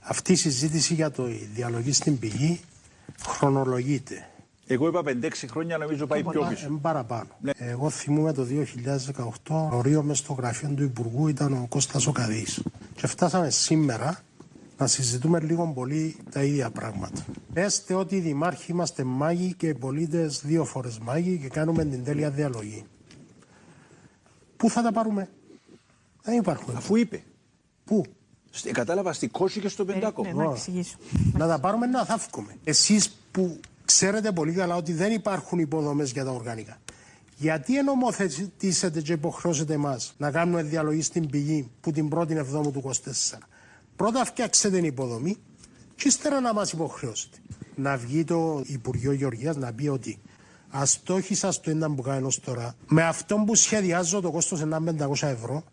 Αυτή η συζήτηση για το διαλογή στην πηγή χρονολογείται. Εγώ είπα 5-6 χρόνια, νομίζω πάει πιο πίσω. Παραπάνω. Ναι. Εγώ θυμούμαι το 2018, ορίο μες στο γραφείο του Υπουργού ήταν ο Κώστας ο Καδής. Και φτάσαμε σήμερα να συζητούμε λίγο πολύ τα ίδια πράγματα. Πέστε ότι οι δημάρχοι είμαστε μάγοι και οι πολίτες 2 φορές μάγοι και κάνουμε την τέλεια διαλογή. Πού θα τα πάρουμε? Δεν υπάρχουν. Αφού είπε. Πού? Κατάλαβα στη Κόση και στο Πεντάκο. Να τα πάρουμε να θαύκουμε. Εσείς που ξέρετε πολύ καλά ότι δεν υπάρχουν υποδομές για τα οργανικά, γιατί ενομοθετήσετε και υποχρεώσετε εμάς να κάνουμε διαλογή στην πηγή που την 1η Εβδόμου του 24? Πρώτα φτιάξετε την υποδομή και ύστερα να μας υποχρεώσετε. Να βγει το Υπουργείο Γεωργίας να πει ότι αστόχησα στο έναν που κάνω τώρα, με αυτόν που σχεδιάζω το κόστος είναι 500 ευρώ,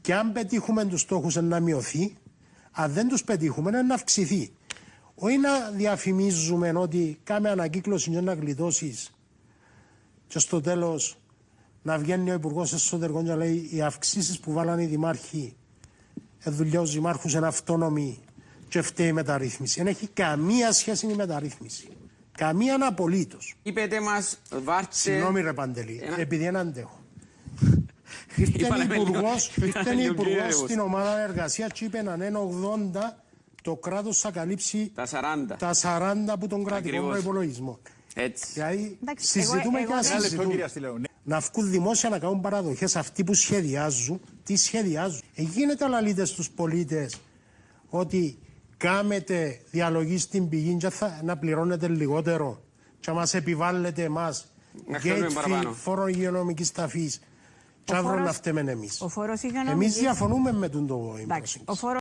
και αν πετύχουμε τους στόχους να μειωθεί, αν δεν τους πετύχουμε να αυξηθεί. Όχι να διαφημίζουμε ότι κάμε ανακύκλωση και να γλιτώσεις και στο τέλος να βγαίνει ο Υπουργός Εσωτερικών και λέει οι αυξήσεις που βάλανε οι δημάρχοι, δουλειά τους δημάρχους είναι αυτόνομοι και φταίει η μεταρρύθμιση. Δεν έχει καμία σχέση με η μεταρρύθμιση. Καμία απολύτως. Είπετε μας, βάρτε... Συγγνώμη ρε Παντελή, επειδή δεν αντέχω. Ήρθε υπουργός στην ομάδα εργασίας και είπε να είναι 80 το κράτος θα καλύψει τα 40 από τον κρατικό προϋπολογισμό. Δηλαδή συζητούμε και να συζητούμε. Να βγουν δημόσια να κάνουν παραδοχές αυτοί που σχεδιάζουν. Τι σχεδιάζουν? Γίνεται αλαλείτε στους πολίτες ότι κάμετε διαλογή στην πηγή και να πληρώνετε λιγότερο και μας επιβάλλετε εμάς gate φόρο υγειονομικής ταφής και αύριο να φταίμε εμείς. Εμείς διαφωνούμε με τον το